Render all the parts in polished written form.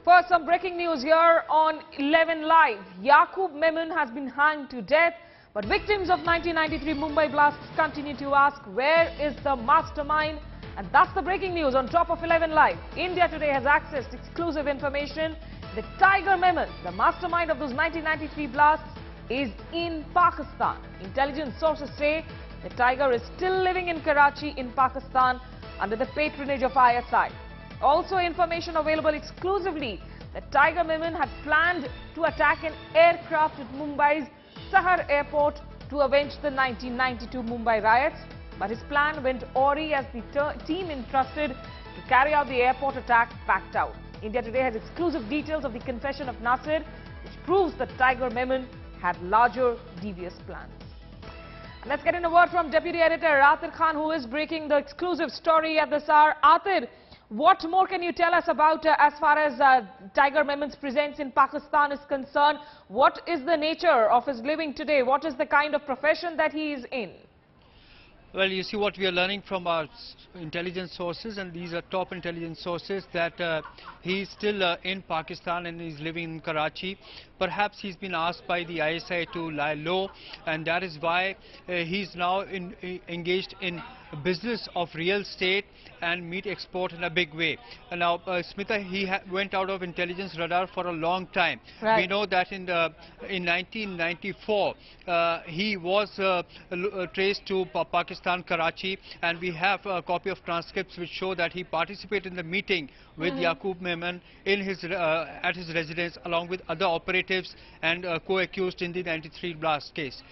First, some breaking news here on 11 Live. Tiger Memon has been hanged to death, but victims of 1993 Mumbai blasts continue to ask, where is the mastermind? And that's the breaking news on top of 11 Live. India today has accessed exclusive information that Tiger Memon, the mastermind of those 1993 blasts, is in Pakistan. Intelligence sources say the Tiger is still living in Karachi in Pakistan under the patronage of ISI. Also information available exclusively that Tiger Memon had planned to attack an aircraft at Mumbai's Sahar airport to avenge the 1992 Mumbai riots. But his plan went awry as the team entrusted to carry out the airport attack backed out. India today has exclusive details of the confession of Nasir, which proves that Tiger Memon had larger devious plans. And let's get in a word from Deputy Editor Atir Khan, who is breaking the exclusive story at this hour. Atir, what more can you tell us about as far as Tiger Memon's presence in Pakistan is concerned? What is the nature of his living today? What is the kind of profession that he is in? Well, you see what we are learning from our intelligence sources, and these are top intelligence sources, that he is still in Pakistan and is living in Karachi. Perhaps he's been asked by the ISI to lie low, and that is why he's now engaged in business of real estate and meat export in a big way. And now, Smita, he went out of intelligence radar for a long time. Right. We know that in 1994, he was traced to Pakistan, Karachi, and we have a copy of transcripts which show that he participated in the meeting with Tiger Memon in his at his residence, along with other operatives and co-accused in the 93 blast case.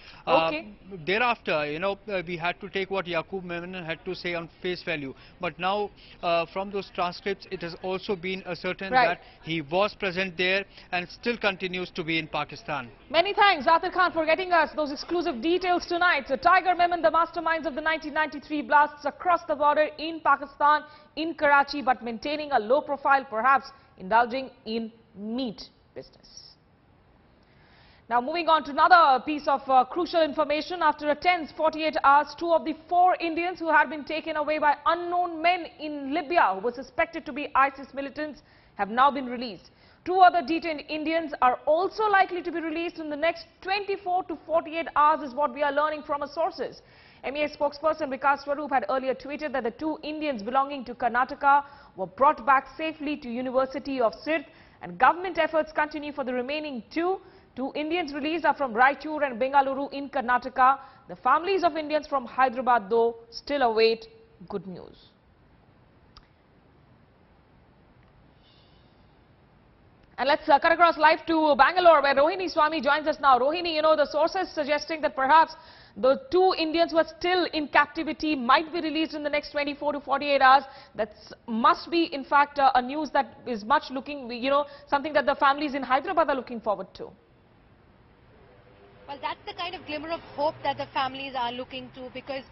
Thereafter, you know, we had to take what Tiger Memon had to say on face value. But now, from those transcripts, it has also been ascertained that he was present there and still continues to be in Pakistan. Many thanks, Atir Khan, for getting us those exclusive details tonight. So, Tiger Memon, the masterminds of the 1993 blasts across the border in Pakistan, in Karachi, but maintaining a low profile, perhaps indulging in meat business. Now, moving on to another piece of crucial information. After a tense 48 hours, 2 of the 4 Indians who had been taken away by unknown men in Libya, who were suspected to be ISIS militants, have now been released. 2 other detained Indians are also likely to be released in the next 24 to 48 hours, is what we are learning from our sources. MEA spokesperson Vikas Swarup had earlier tweeted that the 2 Indians belonging to Karnataka were brought back safely to University of Sirte, and government efforts continue for the remaining 2. 2 Indians released are from Raichur and Bengaluru in Karnataka. The families of Indians from Hyderabad, though, still await good news. And let's cut across live to Bangalore, where Rohini Swami joins us now. Rohini, you know, the sources suggesting that perhaps the 2 Indians who are still in captivity might be released in the next 24 to 48 hours. That must be, in fact, a news that is much looking, you know, something that the families in Hyderabad are looking forward to. Well, that's the kind of glimmer of hope that the families are looking to, because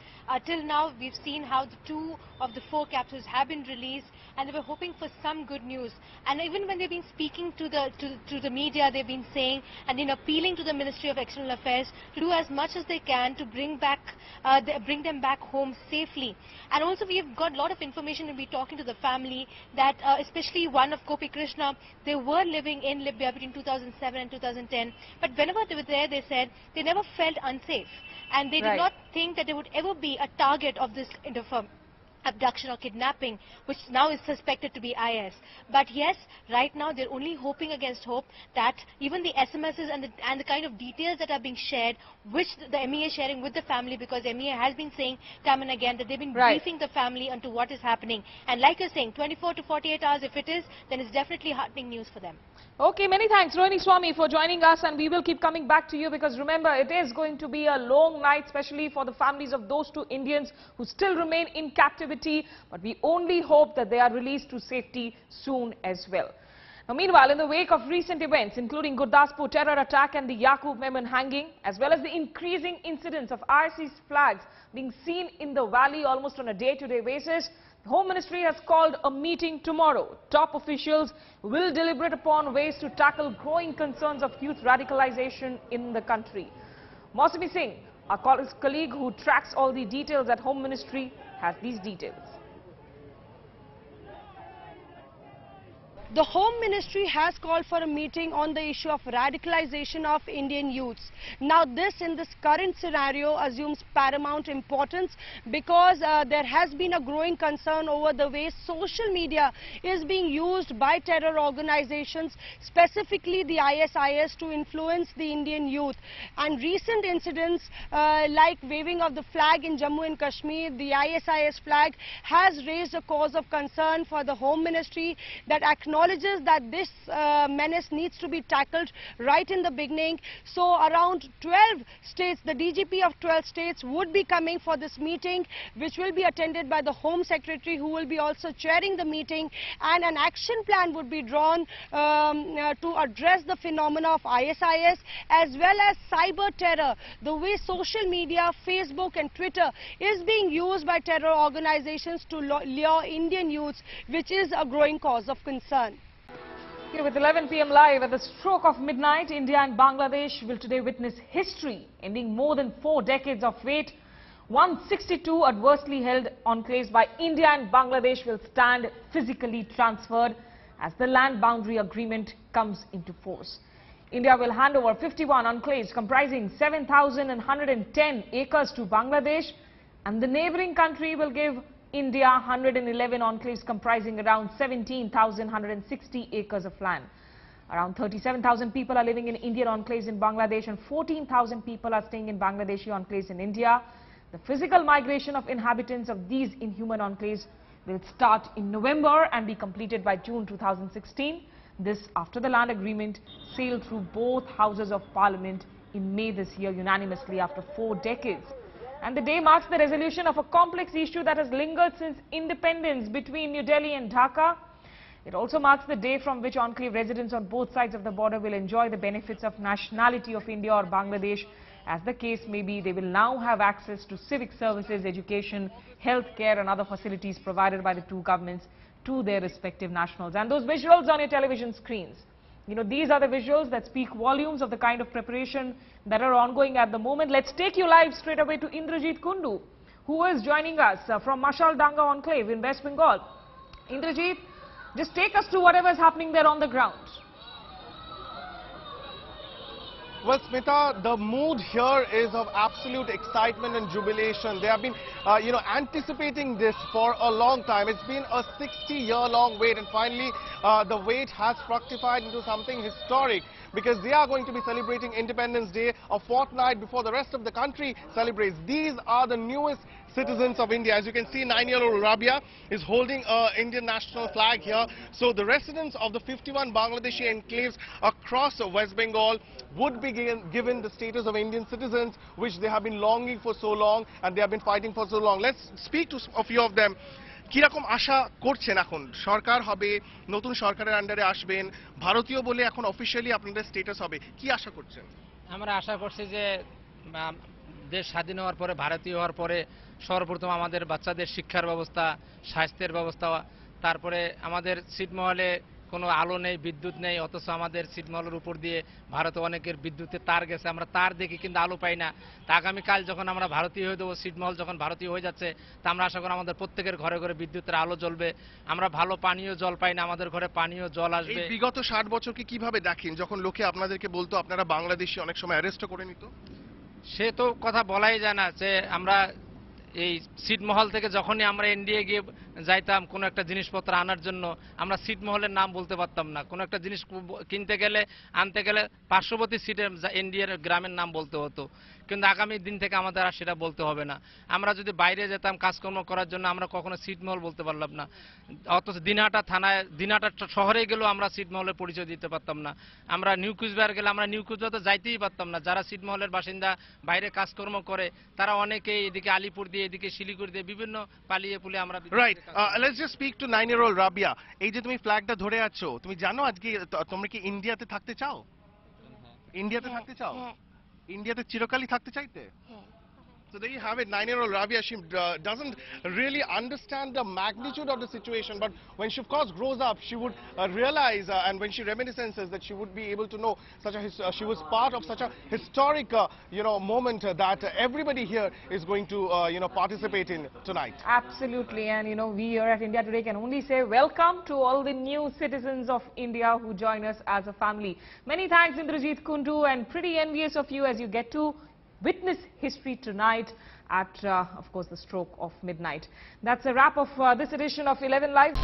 till now we've seen how the 2 of the 4 captives have been released, and they were hoping for some good news. And even when they've been speaking to the media, they've been saying and in appealing to the Ministry of External Affairs to do as much as they can to bring them back home safely. And also we've got a lot of information when we're talking to the family that especially one of Gopi Krishna, they were living in Libya between 2007 and 2010. But whenever they were there, they said they never felt unsafe, and they did not think that they would ever be a target of this kind of abduction or kidnapping, which now is suspected to be IS. But yes, right now they're only hoping against hope that even the SMSs and the kind of details that are being shared, which the MEA is sharing with the family, because MEA has been saying time and again that they've been briefing the family onto what is happening. And like you're saying, 24 to 48 hours, if it is, then it's definitely heartening news for them. Okay, many thanks, Rohini Swami, for joining us, and we will keep coming back to you, because remember, it is going to be a long night, especially for the families of those 2 Indians who still remain in captivity, but we only hope that they are released to safety soon as well. Now, meanwhile, in the wake of recent events, including Gurdaspur terror attack and the Tiger Memon hanging, as well as the increasing incidence of ISIS flags being seen in the valley almost on a day-to-day basis, the Home Ministry has called a meeting tomorrow. Top officials will deliberate upon ways to tackle growing concerns of youth radicalization in the country. Mausami Singh, our colleague who tracks all the details at Home Ministry, has these details. The Home Ministry has called for a meeting on the issue of radicalization of Indian youths. Now this in this current scenario assumes paramount importance because there has been a growing concern over the way social media is being used by terror organizations, specifically the ISIS, to influence the Indian youth. And recent incidents like waving of the flag in Jammu and Kashmir, the ISIS flag, has raised a cause of concern for the Home Ministry that acknowledges that this menace needs to be tackled right in the beginning. So around 12 states, the DGP of 12 states would be coming for this meeting, which will be attended by the Home Secretary, who will be also chairing the meeting, and an action plan would be drawn to address the phenomena of ISIS as well as cyber terror, the way social media, Facebook and Twitter is being used by terror organizations to lure Indian youths, which is a growing cause of concern. Here with 11 p.m. live, at the stroke of midnight, India and Bangladesh will today witness history, ending more than 4 decades of wait. 162 adversely held enclaves by India and Bangladesh will stand physically transferred as the land boundary agreement comes into force. India will hand over 51 enclaves comprising 7,110 acres to Bangladesh, and the neighboring country will give India 111 enclaves comprising around 17,160 acres of land. Around 37,000 people are living in Indian enclaves in Bangladesh and 14,000 people are staying in Bangladeshi enclaves in India. The physical migration of inhabitants of these inhuman enclaves will start in November and be completed by June 2016. This after the land agreement sailed through both houses of parliament in May this year unanimously after 4 decades. And the day marks the resolution of a complex issue that has lingered since independence between New Delhi and Dhaka. It also marks the day from which enclave residents on both sides of the border will enjoy the benefits of nationality of India or Bangladesh. As the case may be, they will now have access to civic services, education, healthcare and other facilities provided by the two governments to their respective nationals. And those visuals on your television screens, you know, these are the visuals that speak volumes of the kind of preparation that are ongoing at the moment. Let's take you live straight away to Indrajit Kundu, who is joining us from Mashal Danga Enclave in West Bengal. Indrajit, just take us to whatever is happening there on the ground. Well, Smita, the mood here is of absolute excitement and jubilation. They have been, anticipating this for a long time. It's been a 60-year-long wait, and finally, the wait has fructified into something historic, because they are going to be celebrating Independence Day a fortnight before the rest of the country celebrates. These are the newest citizens of India. As you can see, 9-year-old Rabia is holding an Indian national flag here. So the residents of the 51 Bangladeshi enclaves across West Bengal would be given the status of Indian citizens, which they have been longing for so long and they have been fighting for so long. Let's speak to a few of them. কিরকম আশা করছেন এখন? সরকার হবে, নতুন সরকারের আন্ডারে আসবেন, ভারতীয় বলে এখন অফিশিয়ালি আপনাদের স্ট্যাটাস হবে, কি আশা করছেন? আমরা আশা করছি যে দেশ স্বাধীন হওয়ার পরে, ভারতীয় হওয়ার পরে সর্বপ্রথম আমাদের বাচ্চাদের শিক্ষার ব্যবস্থা, স্বাস্থ্যের ব্যবস্থা, তারপরে আমাদের ছিটমহলে কোনো আলো নেই, বিদ্যুৎ নেই, অথচ আমাদের ছিটমহলের উপর দিয়ে ভারতে অনেকের বিদ্যুতের তার গেছে, আমরা তার দেখি কিন্তু আলো পাই না। তা আগামীকাল যখন আমরা ভারতীয় হয়ে দেবো, ছিটমহল যখন ভারতীয় হয়ে যাচ্ছে, তা আমরা আশা করি আমাদের প্রত্যেকের ঘরে ঘরে বিদ্যুতের আলো জ্বলবে। আমরা ভালো পানীয় জল পাই না, আমাদের ঘরে পানীয় জল আসবে। বিগত 60 বছরকে কিভাবে দেখেন, যখন লোকে আপনাদেরকে বলতো আপনারা বাংলাদেশি, অনেক সময় অ্যারেস্ট করে নিত? সে তো কথা বলাই যায় না, যে আমরা এই ছিটমহল থেকে যখনই আমরা ইন্ডিয়া গিয়ে যাইতাম কোনো একটা জিনিসপত্র আনার জন্য, আমরা ছিটমহলের নাম বলতে পারতাম না। কোনো একটা জিনিস কিনতে গেলে, আনতে গেলে পার্শ্ববর্তী সিটের ইন্ডিয়ার গ্রামের নাম বলতে হতো। কিন্তু আগামী দিন থেকে আমাদের আর সেটা বলতে হবে না। আমরা যদি বাইরে যেতাম কাজকর্ম করার জন্য, আমরা কখনো ছিটমহল বলতে পারলাম না। অথচ দিনহাটা থানায়, দিনহাটা শহরে গেলেও আমরা ছিটমহলের পরিচয় দিতে পারতাম না। আমরা নিউ কুচবিহার গেলে আমরা নিউ কুচবিহার তো যাইতেই পারতাম না। যারা ছিটমহলের বাসিন্দা, বাইরে কাজকর্ম করে, তারা অনেকেই এদিকে আলিপুর দিয়ে, এদিকে শিলিগুড়ি দিয়ে বিভিন্ন পালিয়ে পুলে আমরা। Right, let's just speak to 9-year-old Rabiya. এই যে তুমি ফ্ল্যাগটা ধরে আছো, তুমি জানো আজকে তোমরা কি ইন্ডিয়াতে থাকতে চাও? ইন্ডিয়াতে থাকতে চাও? ইন্ডিয়াতে চিরকালই থাকতে চাইতে? So there you have it, 9-year-old Rabia. She doesn't really understand the magnitude of the situation, but when she of course grows up, she would realize and when she reminiscences that she would be able to know such a she was part of such a historic moment that everybody here is going to participate in tonight. Absolutely, and we here at India Today can only say welcome to all the new citizens of India who join us as a family. Many thanks Indrajit Kundu, and pretty envious of you as you get to witness history tonight at, of course, the stroke of midnight. That's a wrap of this edition of 11 Live.